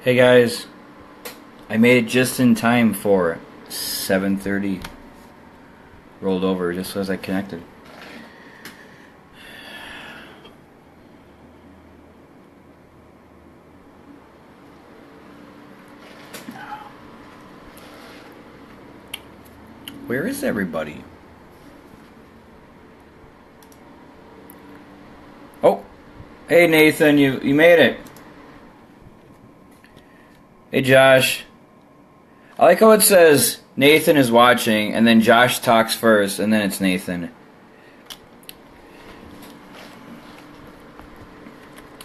Hey guys, I made it just in time for 7:30. Rolled over just as I connected. Where is everybody? Oh, hey Nathan, you made it. Hey Josh. I like how it says Nathan is watching and then Josh talks first and then it's Nathan.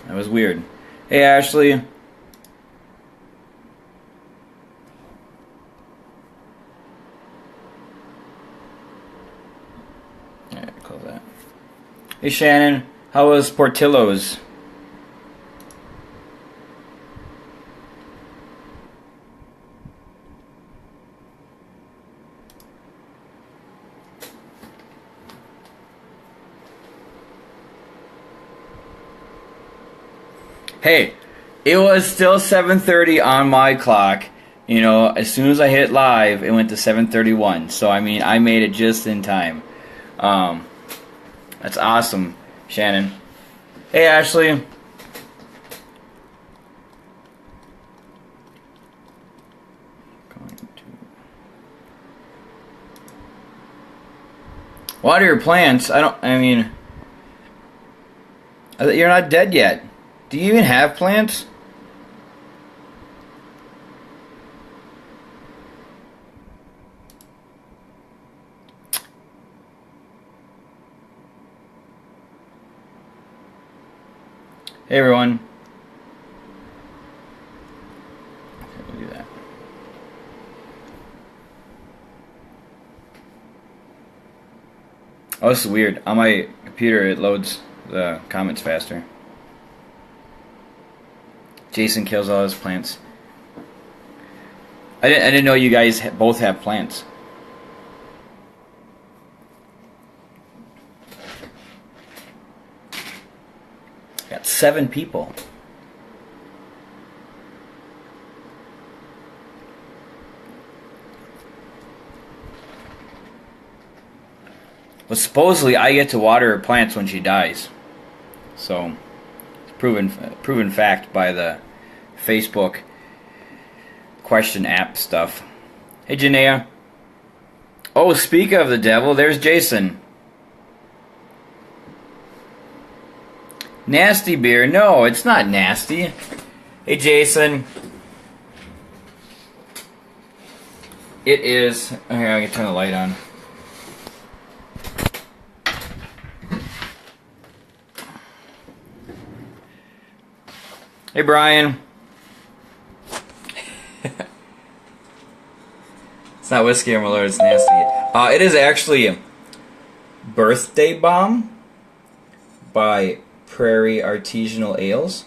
That was weird. Hey Ashley. Alright, close that. Hey Shannon, how was Portillo's? Hey, it was still 7:30 on my clock. You know, as soon as I hit live, it went to 7:31. So I mean, I made it just in time. That's awesome, Shannon. Hey, Ashley. Water your plants. I mean, you're not dead yet. Do you even have plants? Hey everyone. Okay, we'll do that. Oh, this is weird. On my computer, it loads the comments faster. Jason kills all his plants. I didn't know you guys both have plants. Got 7 people. Well, supposedly I get to water her plants when she dies. So proven fact by the Facebook question app stuff. Hey Janaea. Oh, speak of the devil, there's Jason. Nasty beer? No, it's not nasty. Hey Jason. It is. Here, I can turn the light on. Hey Brian. It's not whiskey, my lord, it's nasty. It is actually Birthday Bomb by Prairie Artisanal Ales.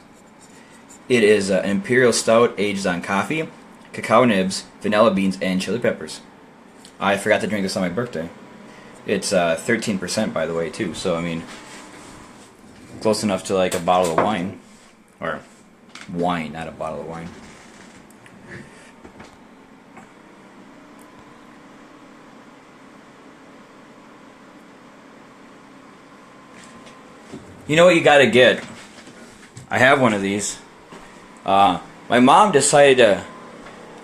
It is an imperial stout aged on coffee, cacao nibs, vanilla beans, and chili peppers. I forgot to drink this on my birthday. It's 13% by the way too, so I mean, close enough to like a bottle of wine. Or wine, not a bottle of wine. You know what you gotta get? I have one of these. My mom decided to...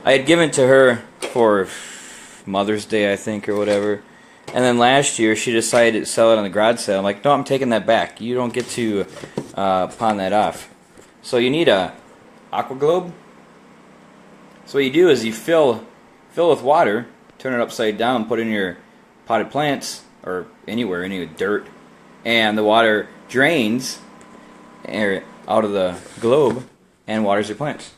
I had given to her for Mother's Day, I think, or whatever. And then last year, she decided to sell it on the garage sale. I'm like, no, I'm taking that back. You don't get to pawn that off. So you need a aqua globe. So what you do is you fill with water, turn it upside down, put in your potted plants, or anywhere, any dirt, and the water drains out of the globe and waters your plants.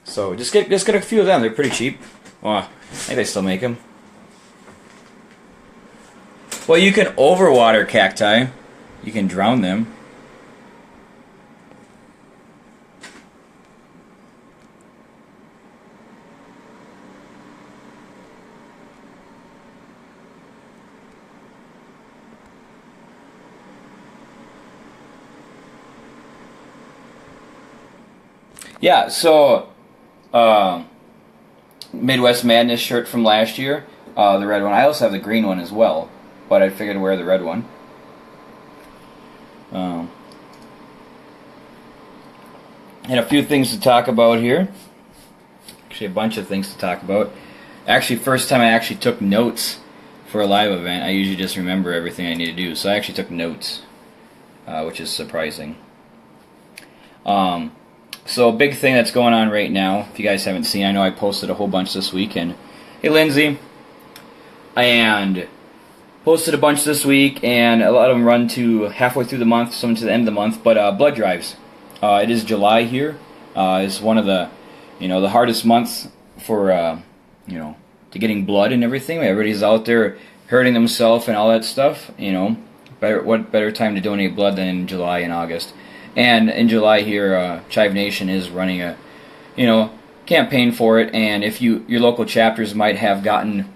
So just get a few of them. They're pretty cheap. Well, I think they still make them. Well, you can overwater cacti. You can drown them. Yeah, so Midwest Madness shirt from last year, the red one. I also have the green one as well, but I figured to wear the red one. And a few things to talk about here. Actually, a bunch of things to talk about. Actually, first time I actually took notes for a live event. I usually just remember everything I need to do, so I actually took notes, which is surprising. So a big thing that's going on right now, if you guys haven't seen, I know I posted a whole bunch this week, and hey Lindsay, and posted a bunch this week, and a lot of them run to halfway through the month, some to the end of the month, but blood drives. It is July here. It's one of the, the hardest months for, to getting blood and everything. Everybody's out there hurting themselves and all that stuff, What better time to donate blood than in July and August? And in July here, Chive Nation is running a, campaign for it. And if your local chapters might have gotten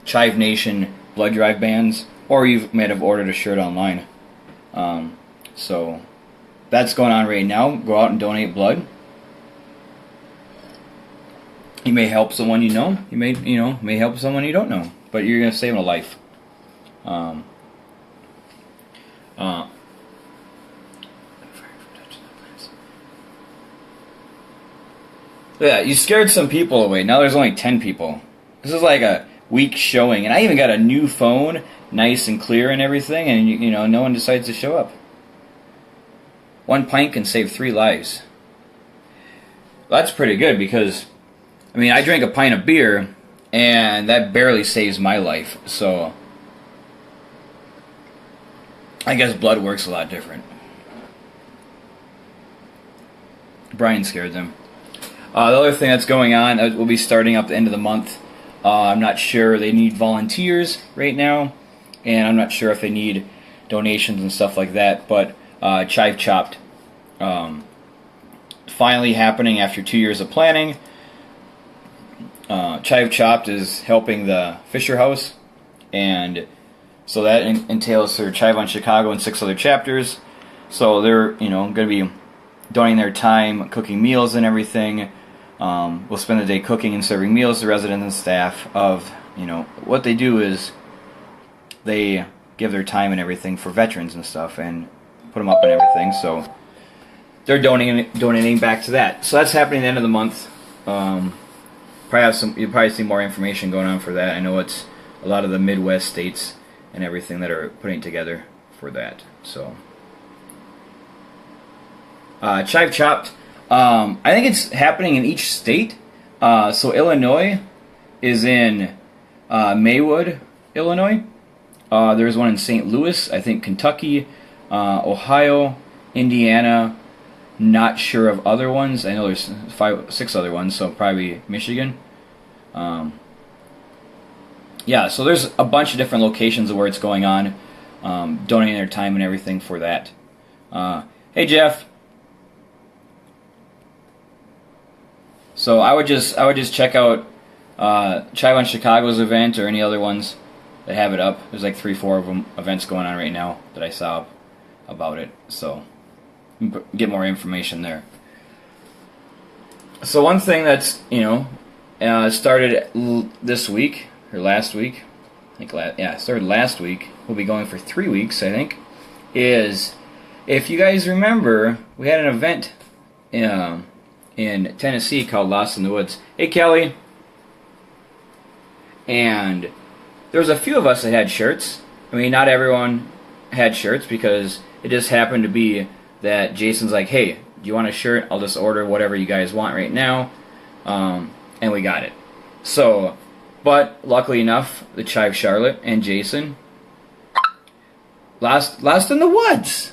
Chive Nation blood drive bands, or you might have ordered a shirt online. So that's going on right now. Go out and donate blood. You may help someone you know. You may help someone you don't know, but you're gonna save a life. Yeah, you scared some people away. Now there's only 10 people. This is like a week showing, and I even got a new phone, nice and clear and everything, and no one decides to show up. 1 pint can save 3 lives. Well, that's pretty good because, I drink a pint of beer, and that barely saves my life. So I guess blood works a lot different. Brian scared them. The other thing that's going on, we'll be starting up the end of the month. I'm not sure, they need volunteers right now, and I'm not sure if they need donations and stuff like that, but Chive Chopped finally happening after 2 years of planning. Chive Chopped is helping the Fisher House, and so that entails their Chive on Chicago and 6 other chapters. So they're going to be donating their time cooking meals and everything. We'll spend the day cooking and serving meals to residents and staff of, what they do is they give their time and everything for veterans and stuff and put them up and everything. So they're donating back to that. So that's happening at the end of the month. You'll probably see more information going on for that. I know it's a lot of the Midwest states and everything that are putting together for that. So Chive Chopped. I think it's happening in each state. So Illinois is in Maywood, Illinois. There's one in St. Louis, I think Kentucky, Ohio, Indiana. Not sure of other ones. I know there's 6 other ones, so probably Michigan. Yeah, so there's a bunch of different locations where it's going on, donating their time and everything for that. Hey Jeff. So I would just check out Chive on Chicago's event or any other ones that have it up. There's like 3-4 of them events going on right now that I saw about it. So get more information there. So one thing that's started this week or last week, started last week. We'll be going for 3 weeks, I think. Is if you guys remember, we had an event in Tennessee called Lost in the Woods. Hey Kelly. And there was a few of us that had shirts. Not everyone had shirts because it just happened to be that Jason's like, hey, do you want a shirt? I'll just order whatever you guys want right now. And we got it. So, but luckily enough, the Chive Charlotte and Jason Lost in the Woods.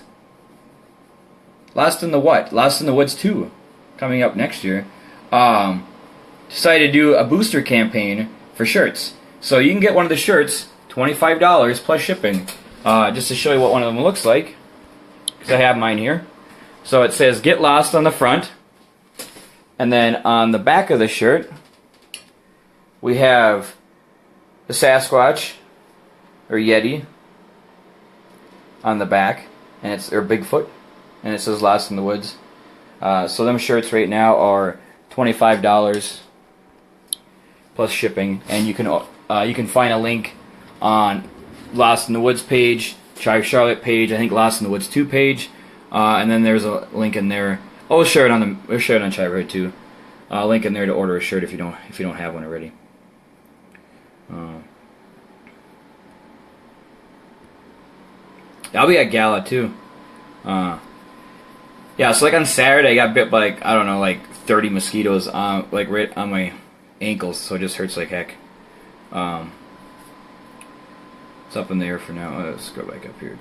Lost in the what? Lost in the Woods 2. Coming up next year, decided to do a booster campaign for shirts. So you can get one of the shirts, $25 plus shipping. Just to show you what one of them looks like, because I have mine here. So it says "Get Lost" on the front, and then on the back of the shirt, we have the Sasquatch or Yeti on the back, and or Bigfoot, and it says "Lost in the Woods." So them shirts right now are $25 plus shipping, and you can find a link on Lost in the Woods page, Chive Charlotte page, I think Lost in the Woods 2 page, and then there's a link in there. Oh, we'll share it on Chiverhood too. Link in there to order a shirt if you don't have one already. I'll be at Gala too. Yeah, so like on Saturday I got bit by like, I don't know, like 30 mosquitoes like right on my ankles, so it just hurts like heck. It's up in the air for now. Let's go back up here.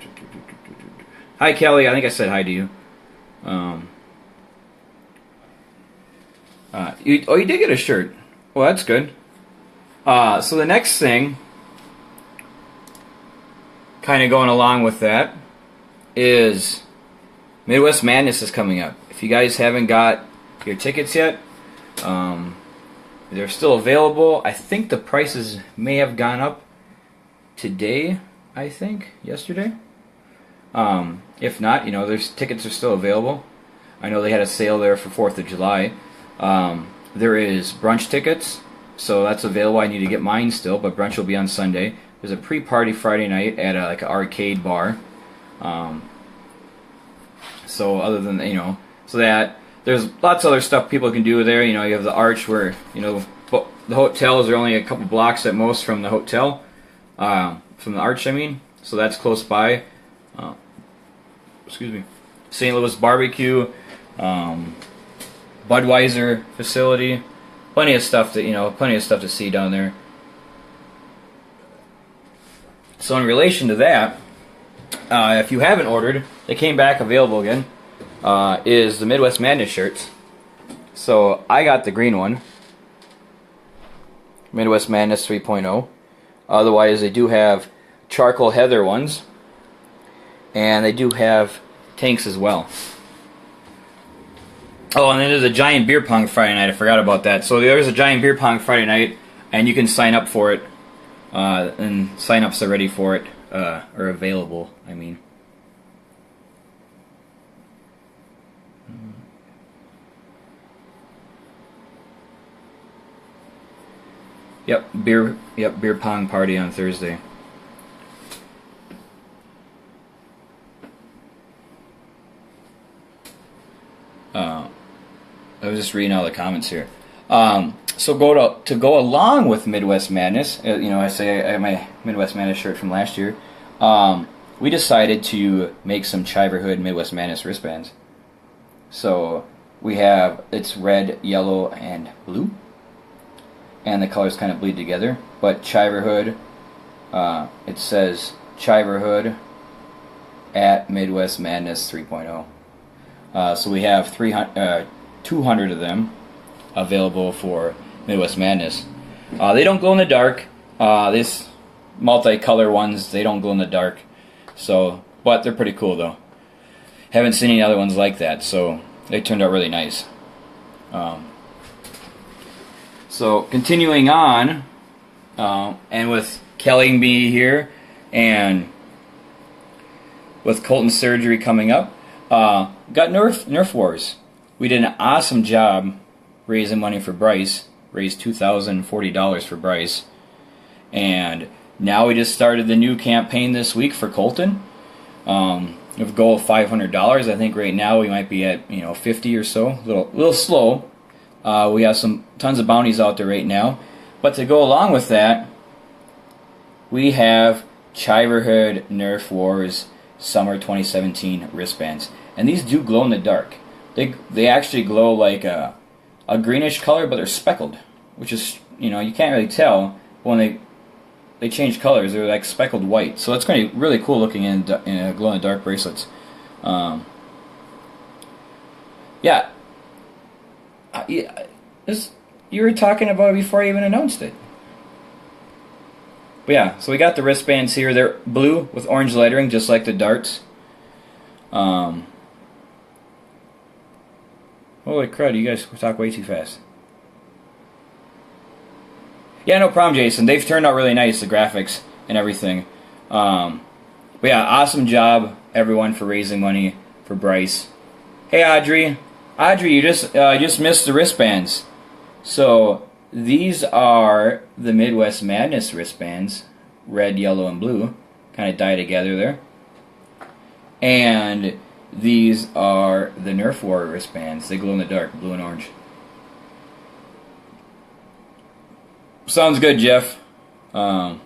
Hi Kelly, I think I said hi to you. You did get a shirt. Well, that's good. So the next thing, kind of going along with that, is Midwest Madness is coming up. If you guys haven't got your tickets yet, they're still available. I think the prices may have gone up today, I think, yesterday. If not, there's tickets are still available. I know they had a sale there for 4th of July. There is brunch tickets, so that's available. I need to get mine still, but brunch will be on Sunday. There's a pre-party Friday night at like an arcade bar. So other than so that there's lots of other stuff people can do there. You have the Arch where the hotels are only a couple blocks at most from the hotel, from the Arch. I mean, so that's close by. Excuse me. St. Louis Barbecue, Budweiser facility, plenty of stuff to see down there. So in relation to that, if you haven't ordered, they came back available again, is the Midwest Madness shirts. So I got the green one, Midwest Madness 3.0. Otherwise, they do have charcoal heather ones, and they do have tanks as well. Oh, and then there's a giant beer pong Friday night. I forgot about that. So there's a giant beer pong Friday night, and you can sign up for it. And sign-ups are ready for it, or available, I mean. Yep, beer pong party on Thursday. I was just reading all the comments here. So to go along with Midwest Madness, I say I have my Midwest Madness shirt from last year. We decided to make some Chiverhood Midwest Madness wristbands. So it's red, yellow, and blue, and the colors kind of bleed together. But Chiverhood, it says Chiverhood at Midwest Madness 3.0. So we have 200 of them available for Midwest Madness. They don't glow in the dark. This multicolor ones, they don't glow in the dark. So, but they're pretty cool though. Haven't seen any other ones like that, so they turned out really nice. So continuing on, and with Kelly and me here, and with Colton's surgery coming up, got Nerf Wars. We did an awesome job raising money for Bryce. Raised $2,040 for Bryce, and now we just started the new campaign this week for Colton. With a goal of $500. I think right now we might be at 50 or so. A little slow. We have tons of bounties out there right now, but to go along with that, we have Chiverhood Nerf Wars Summer 2017 wristbands, and these do glow in the dark. They actually glow like a greenish color, but they're speckled, which is, you can't really tell when they change colors. They're like speckled white, so it's going to be really cool looking in glow in the dark bracelets. Yeah, you were talking about it before I even announced it. But yeah, so we got the wristbands here. They're blue with orange lettering, just like the darts. Holy crud, you guys talk way too fast. Yeah, no problem, Jason. They've turned out really nice, the graphics and everything. But yeah, awesome job, everyone, for raising money for Bryce. Hey, Audrey. Audrey, you just missed the wristbands. So these are the Midwest Madness wristbands, red, yellow, and blue, kind of dye together there. And these are the Nerf War wristbands. They glow in the dark, blue and orange. Sounds good, Jeff. Well,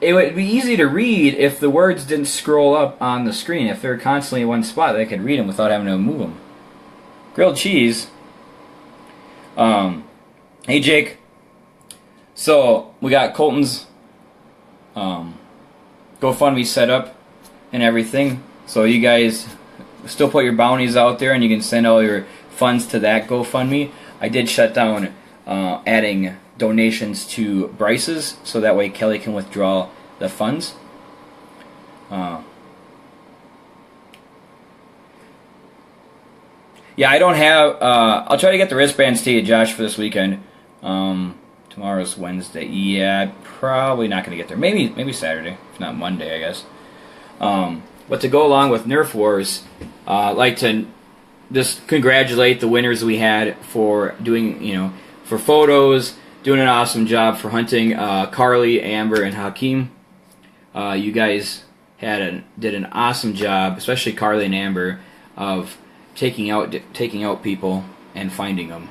it would be easy to read if the words didn't scroll up on the screen. If they're constantly in one spot, they could read them without having to move them. Grilled cheese. Hey, Jake. So, we got Colton's GoFundMe set up and everything. So, you guys still put your bounties out there and you can send all your funds to that GoFundMe. I did shut down adding donations to Bryce's, so that way Kelly can withdraw the funds. Yeah, I don't have. I'll try to get the wristbands to you, Josh, for this weekend. Tomorrow's Wednesday. Yeah, probably not going to get there. Maybe Saturday, if not Monday, I guess. But to go along with Nerf Wars, I'd like to just congratulate the winners we had for doing, for photos, doing an awesome job for hunting. Carly, Amber, and Hakeem. You guys did an awesome job, especially Carly and Amber, of taking out people and finding them.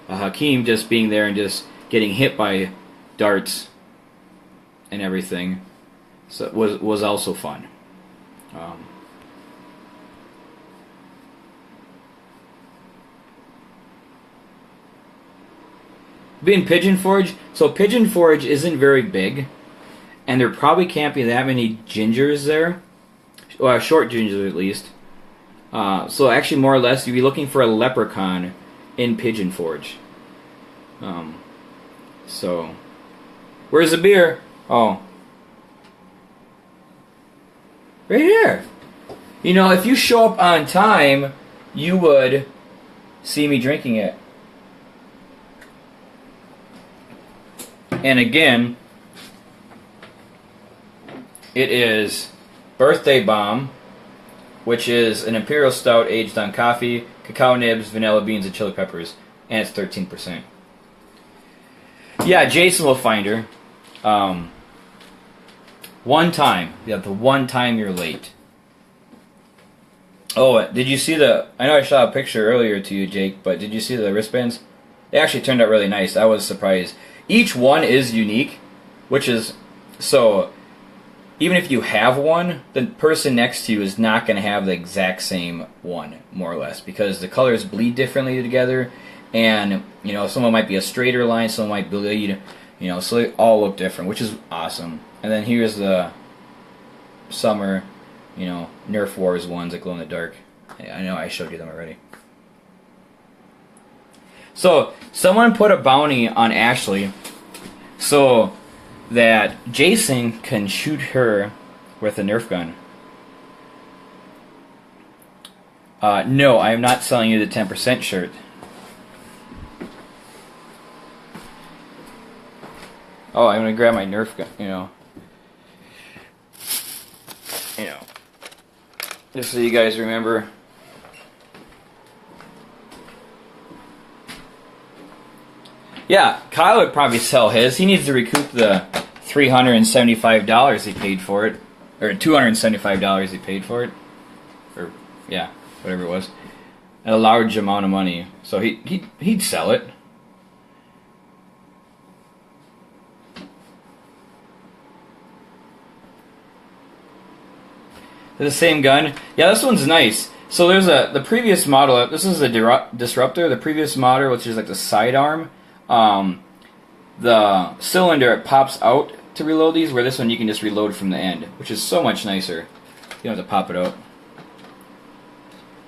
Hakeem just being there and just getting hit by darts and everything, so was also fun. Being Pigeon Forge, so Pigeon Forge isn't very big, and there probably can't be that many gingers there, or short gingers at least. So actually, more or less, you'd be looking for a leprechaun in Pigeon Forge. So, where's the beer? Oh, right here. If you show up on time, you would see me drinking it. And again, it is Birthday Bomb, which is an imperial stout aged on coffee, cacao nibs, vanilla beans, and chili peppers, and it's 13%. Yeah, Jason will find her. One time. Yeah, the one time you're late. Oh, did you see I know I shot a picture earlier to you, Jake, but did you see the wristbands? They actually turned out really nice. I was surprised. Each one is unique, which is, so even if you have one, the person next to you is not going to have the exact same one, more or less, because the colors bleed differently together, and, someone might be a straighter line, someone might bleed, so they all look different, which is awesome. And then here's the summer, Nerf Wars ones that glow in the dark. I know I showed you them already. So, someone put a bounty on Ashley so that Jason can shoot her with a Nerf gun. No, I am not selling you the 10% shirt. Oh, I'm going to grab my Nerf gun, just so you guys remember. Yeah, Kyle would probably sell his. He needs to recoup the $375 he paid for it, or $275 he paid for it, or yeah, whatever it was, a large amount of money. So he'd sell it. The same gun. Yeah, this one's nice. So there's the previous model. This is a Disruptor. The previous model, which is like the sidearm. The cylinder, it pops out to reload these, where this one you can just reload from the end, which is so much nicer. You don't have to pop it out.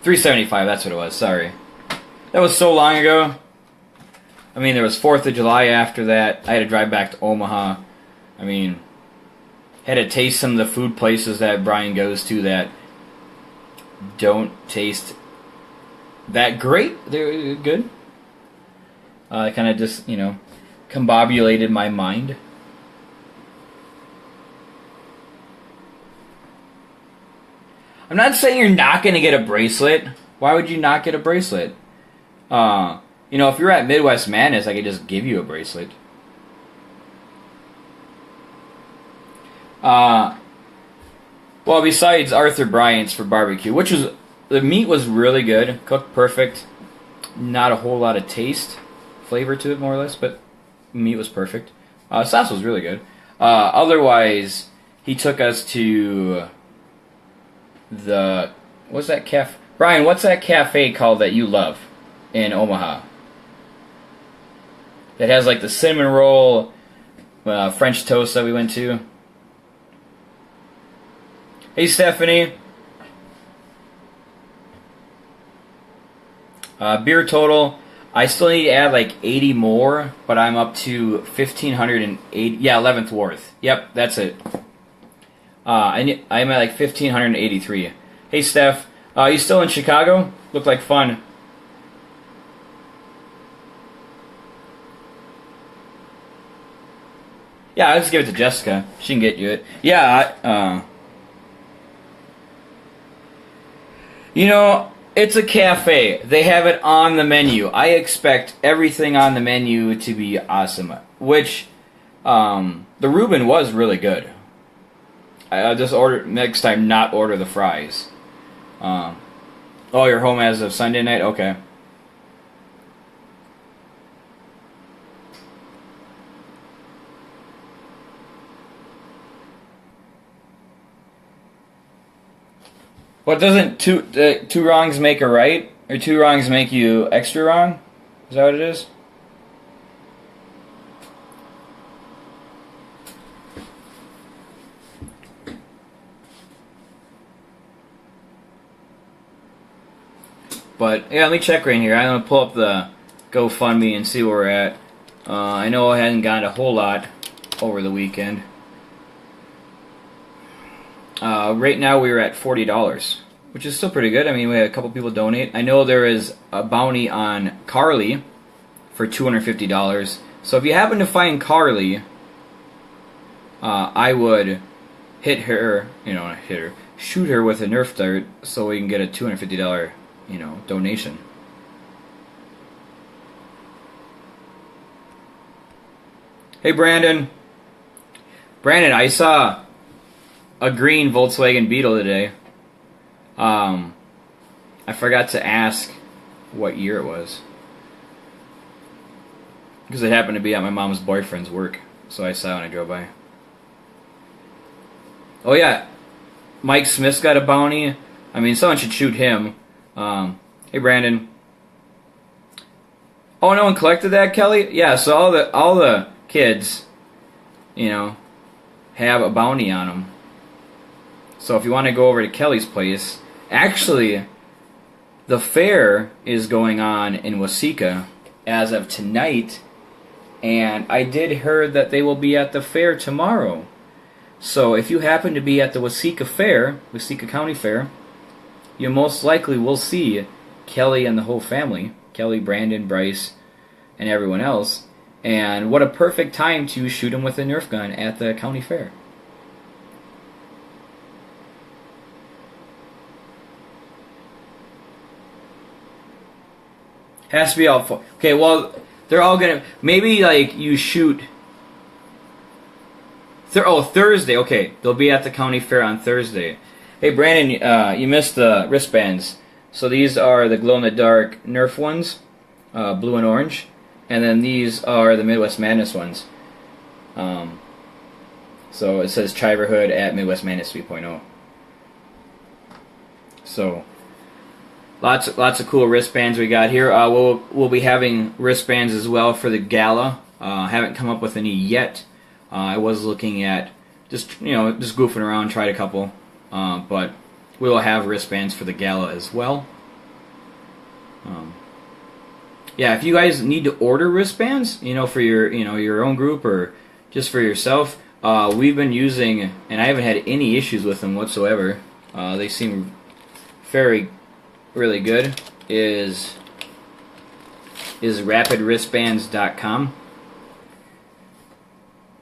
$375, that's what it was, sorry. That was so long ago. I mean, there was 4th of July after that. I had to drive back to Omaha. I mean, had to taste some of the food places that Brian goes to that don't taste that great. They're good. I kind of just, combobulated my mind. I'm not saying you're not going to get a bracelet. Why would you not get a bracelet? You know, if you're at Midwest Madness, I could just give you a bracelet. Well, besides Arthur Bryant's for barbecue, which was, the meat was really good, cooked perfect, not a whole lot of taste, flavor to it more or less, but meat was perfect. Sauce was really good. Otherwise, he took us to the, what's that cafe? Brian, what's that cafe called that you love in Omaha? That has like the cinnamon roll, French toast that we went to. Hey, Stephanie. Beer total. I still need to add like 80 more, but I'm up to 1,580. Yeah, 11th worth. Yep, that's it. I'm at like 1,583. Hey, Steph. You still in Chicago? Looked like fun. Yeah, I'll just give it to Jessica. She can get you it. Yeah, you know, it's a cafe. They have it on the menu. I expect everything on the menu to be awesome. Which, the Reuben was really good. I'll just order, next time, not order the fries. Oh, you're home as of Sunday night? Okay. What, doesn't two wrongs make a right? Or two wrongs make you extra wrong? Is that what it is? But, yeah, let me check right here. I'm going to pull up the GoFundMe and see where we're at. I know I hadn't gotten a whole lot over the weekend. Right now we were at $40, which is still pretty good. I mean, we had a couple people donate. I know there is a bounty on Carly for $250. So if you happen to find Carly, I would hit her, not hit her, shoot her with a Nerf dart so we can get a $250, donation. Hey, Brandon. Brandon, I saw a green Volkswagen Beetle today. I forgot to ask what year it was, because it happened to be at my mom's boyfriend's work, so I saw it when I drove by. Oh yeah, Mike Smith's got a bounty. I mean, someone should shoot him. Hey, Brandon. Oh, no one collected that, Kelly? Yeah, so all the kids, have a bounty on them. So if you want to go over to Kelly's place, actually, the fair is going on in Waseca as of tonight, and I did hear that they will be at the fair tomorrow. So if you happen to be at the Waseca Fair, Waseca County Fair, you most likely will see Kelly and the whole family, Kelly, Brandon, Bryce, and everyone else. And what a perfect time to shoot them with a Nerf gun at the county fair. Has to be all four. Okay, well, they're all gonna, maybe like you shoot. Thursday. Okay, they'll be at the county fair on Thursday. Hey, Brandon, you missed the wristbands. So these are the glow-in-the-dark Nerf ones, blue and orange, and then these are the Midwest Madness ones. So it says Chiverhood at Midwest Madness 3.0. So lots of cool wristbands we got here. We'll be having wristbands as well for the gala. Haven't come up with any yet. I was looking at just goofing around, tried a couple, but we will have wristbands for the gala as well. Yeah, if you guys need to order wristbands, for your your own group or just for yourself, we've been using, and I haven't had any issues with them whatsoever. They seem really good. Is rapidwristbands.com,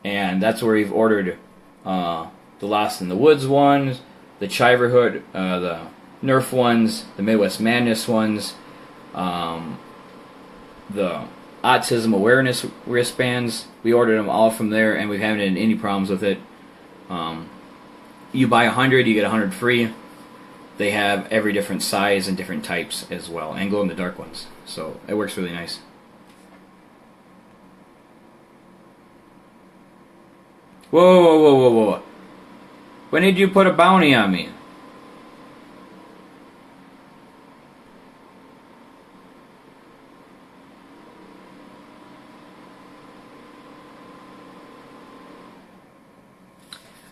and that's where we've ordered the Lost in the Woods ones, the Chiverhood, the Nerf ones, the Midwest Madness ones, the Autism Awareness wristbands. We ordered them all from there, and we haven't had any problems with it. You buy 100, you get 100 free. They have every different size and different types as well, and glow-in-the-dark ones. So it works really nice. Whoa, whoa, whoa, whoa, whoa. When did you put a bounty on me?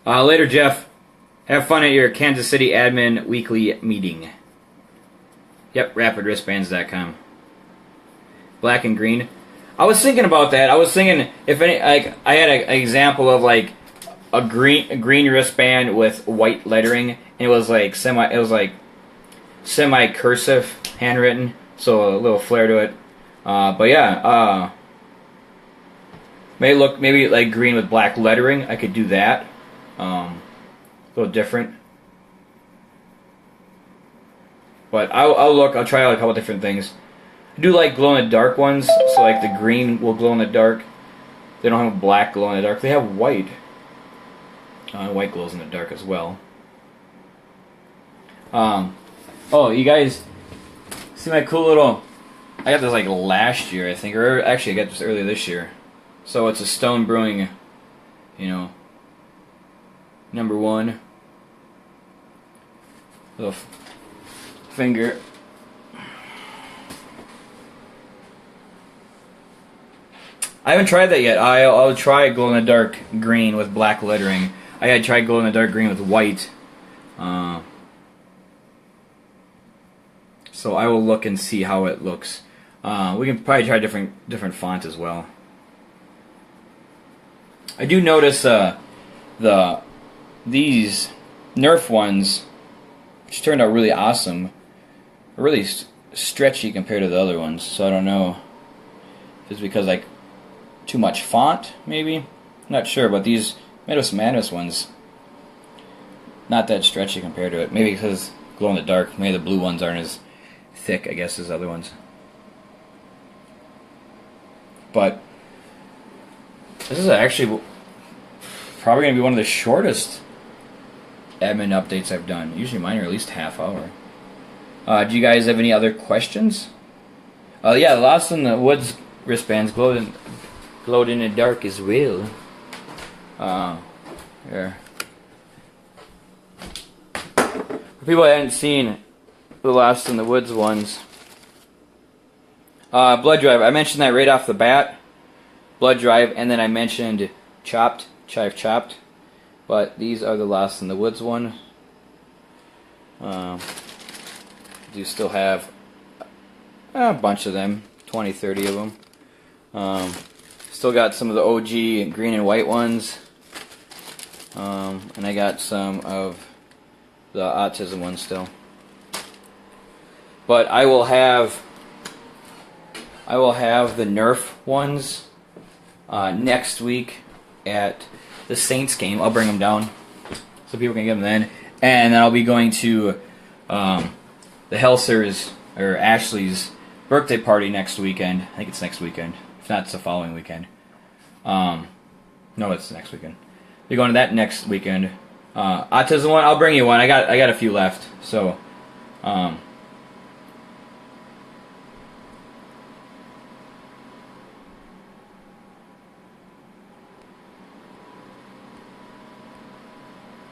Later, Jeff. Have fun at your Kansas City Admin weekly meeting. Yep, rapidwristbands.com. Black and green. I was thinking about that. I was thinking if any, like, I had an example of like a green wristband with white lettering, and it was like semi cursive handwritten, so a little flair to it. But yeah, maybe like green with black lettering. I could do that. A little different. But I'll try out a couple different things. I do like glow-in-the-dark ones, so like the green will glow in the dark. They don't have a black glow in the dark. They have white. White glows in the dark as well. Oh, you guys see my cool little... I got this like last year, I think, or actually I got this earlier this year. So it's a Stone Brewing, you know, #1 little finger. I haven't tried that yet. I'll try glow-in-the-dark green with black lettering. I had tried glow-in-the-dark green with white. So I will look and see how it looks. We can probably try different font as well. I do notice these Nerf ones, which turned out really awesome, are really stretchy compared to the other ones. So I don't know if it's because like too much font, maybe. I'm not sure, but these Midwest Madness ones, not that stretchy compared to it. Maybe because glow in the dark. Maybe the blue ones aren't as thick, I guess, as the other ones. But this is actually probably going to be one of the shortest admin updates I've done. Usually mine are at least half hour. Do you guys have any other questions? Yeah, the Lost in the Woods wristbands glowed in the dark as well. Here. For people that hadn't seen the Lost in the Woods ones, blood drive. I mentioned that right off the bat. Blood drive, and then I mentioned chopped. But these are the Lost in the Woods one. Do still have a bunch of them, 20, 30 of them. Still got some of the OG green and white ones. And I got some of the autism ones still. But I will have the Nerf ones next week at the Saints game. I'll bring them down so people can get them then. And then I'll be going to the Helsers or Ashley's birthday party next weekend. I think it's next weekend. If not, it's the following weekend. No, it's next weekend. We're going to that next weekend. Autism one, I'll bring you one. I got a few left. So,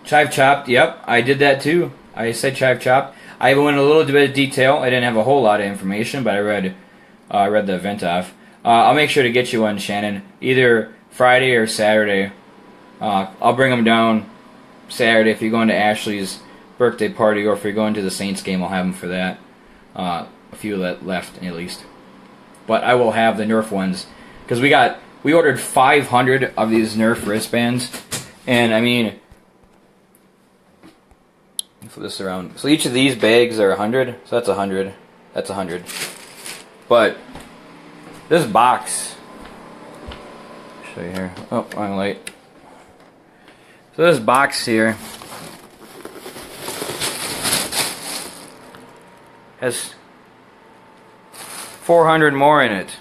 Chive chopped, yep, I did that too. I said chive chopped. I went in a little bit of detail. I didn't have a whole lot of information, but I read the event off. I'll make sure to get you one, Shannon, either Friday or Saturday. I'll bring them down Saturday if you're going to Ashley's birthday party, or if you're going to the Saints game, I'll have them for that. A few left at least. But I will have the Nerf ones because we ordered 500 of these Nerf wristbands, and I mean, flip this around. So each of these bags are 100. So that's 100. That's 100. But this box, I'll show you here. Oh, wrong light. So this box here has 400 more in it.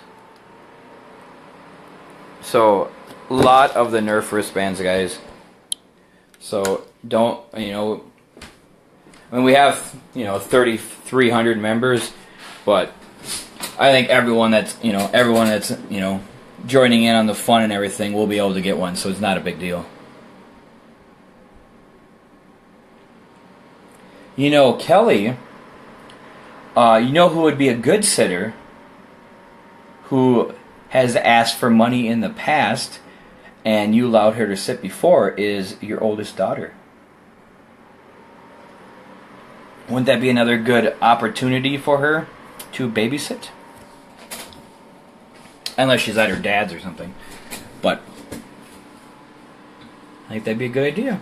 So, a lot of the Nerf wristbands, guys. So, don't, you know, I mean, we have, you know, 3,300 members, but I think everyone that's, you know, joining in on the fun and everything will be able to get one, so it's not a big deal. You know, Kelly, you know who would be a good sitter, who has asked for money in the past, and you allowed her to sit before, is your oldest daughter. Wouldn't that be another good opportunity for her to babysit? Unless she's at her dad's or something. But I think that'd be a good idea.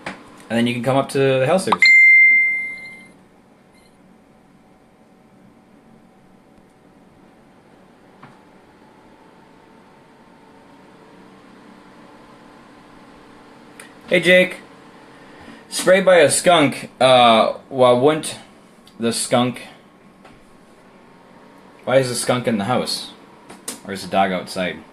And then you can come up to the Helsers. Hey Jake, sprayed by a skunk. Well, wouldn't the skunk? Why is the skunk in the house, or is the dog outside?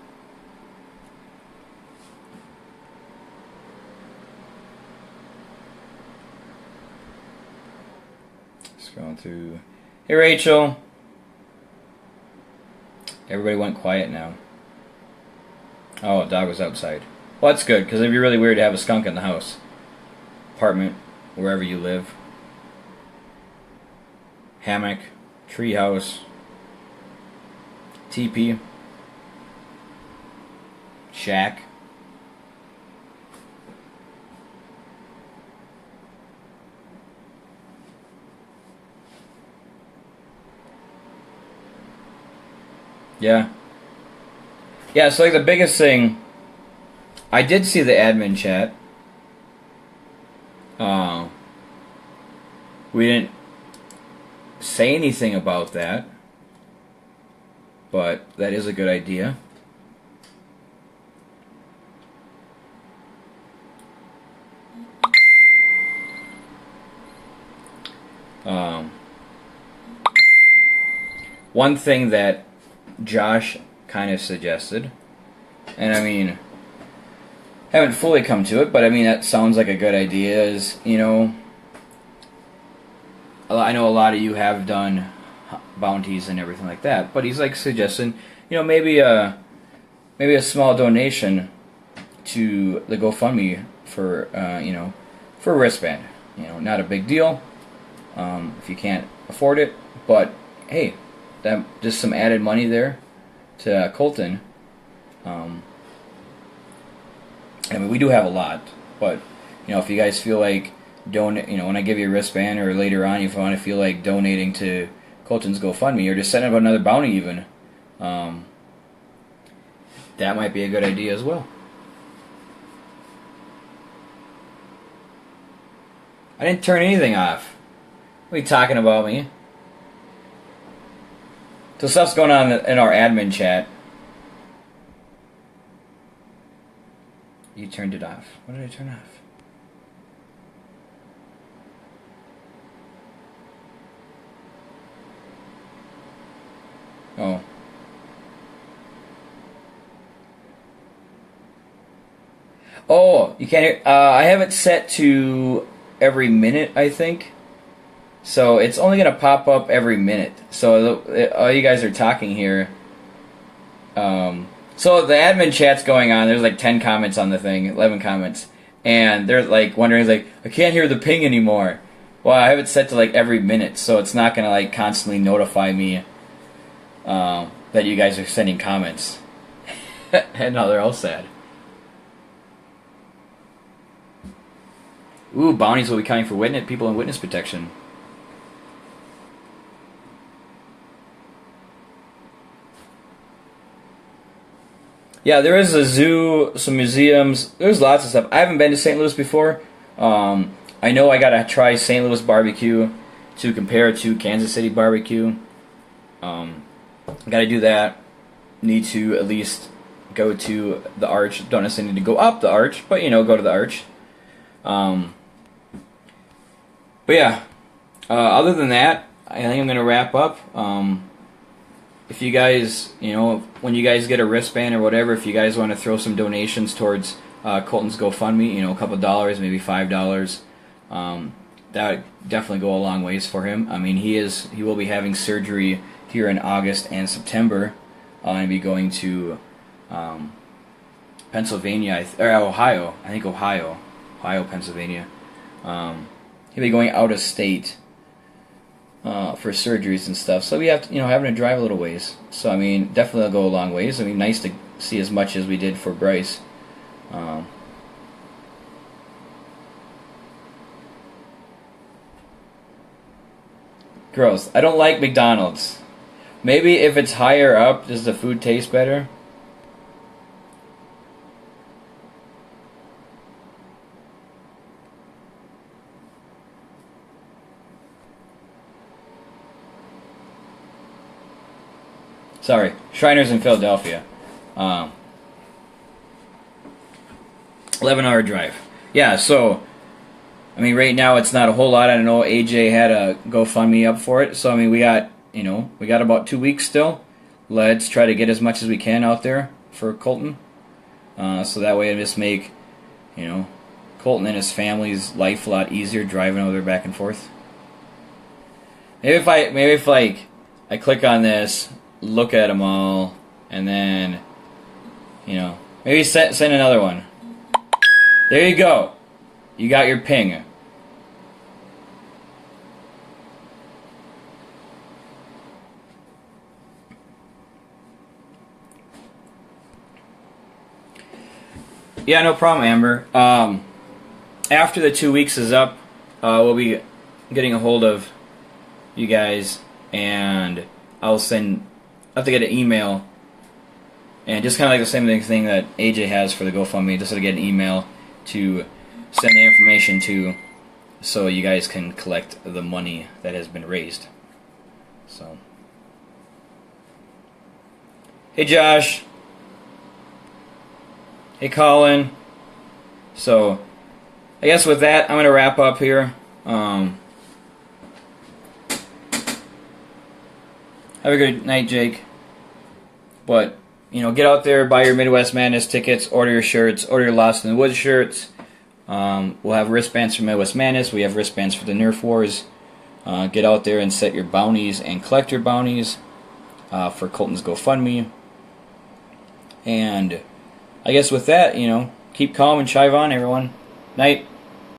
Just going through. Hey Rachel. Everybody went quiet now. Oh, the dog was outside. Well, that's good, because it'd be really weird to have a skunk in the house. Apartment, wherever you live. Hammock, treehouse, teepee, shack. Yeah. Yeah, so like the biggest thing, I did see the admin chat. We didn't say anything about that, but that is a good idea. One thing that Josh kind of suggested, and I mean, haven't fully come to it, but I mean, that sounds like a good idea, is, you know, I know a lot of you have done bounties and everything like that, but he's like suggesting, you know, maybe a small donation to the GoFundMe for, you know, for a wristband. You know, not a big deal if you can't afford it, but hey, that just some added money there to Colton. I mean, we do have a lot, but you know, if you guys feel like donate, you know, when I give you a wristband, or later on, if you want to feel like donating to Colton's GoFundMe, or just setting up another bounty, even, that might be a good idea as well. I didn't turn anything off. What are you talking about, me? So stuff's going on in our admin chat. You turned it off. What did I turn off? Oh. Oh, you can't hear. I have it set to every minute, I think. So it's only going to pop up every minute. So all you guys are talking here. So the admin chat's going on. There's like 10 comments on the thing, 11 comments. And they're like wondering, like, I can't hear the ping anymore. Well, I have it set to like every minute, so it's not going to like constantly notify me that you guys are sending comments. And now they're all sad. Ooh, bounties will be coming for people in witness protection. Yeah, there is a zoo, some museums. There's lots of stuff. I haven't been to St. Louis before. I know I gotta try St. Louis barbecue to compare it to Kansas City barbecue. Gotta do that. Need to at least go to the Arch. Don't necessarily need to go up the Arch, but you know, go to the Arch. But yeah, other than that, I think I'm going to wrap up. If you guys, when you guys get a wristband or whatever, if you guys want to throw some donations towards Colton's GoFundMe, a couple dollars, maybe $5, that would definitely go a long ways for him. I mean, he will be having surgery here in August and September. And be going to Pennsylvania, or Ohio. I think Ohio, Pennsylvania. He'll be going out of state for surgeries and stuff. So we have to, having to drive a little ways. So I mean, definitely it'll go a long ways. I mean, nice to see as much as we did for Bryce. Gross. I don't like McDonald's. Maybe if it's higher up, does the food taste better? Sorry, Shriners in Philadelphia. 11-hour drive. Yeah, so, I mean, right now it's not a whole lot. I don't know, AJ had a GoFundMe up for it. So, I mean, we got about 2 weeks still. Let's try to get as much as we can out there for Colton. So that way I just make, Colton and his family's life a lot easier driving over there back and forth. Maybe if I click on this, look at them all, and then, maybe send another one. There you go. You got your ping. Yeah, no problem, Amber. After the 2 weeks is up, we'll be getting a hold of you guys, and I'll have to get an email, and just kind of like the same thing that AJ has for the GoFundMe, just to get an email to send the information to, so you guys can collect the money that has been raised. So, hey Josh. Hey Colin. So, I guess with that, I'm going to wrap up here. Have a good night, Jake. But, get out there, buy your Midwest Madness tickets, order your shirts, order your Lost in the Woods shirts. We'll have wristbands for Midwest Madness. We have wristbands for the Nerf Wars. Get out there and set your bounties and collect your bounties for Colton's GoFundMe. And I guess with that, keep calm and chive on, everyone. Night.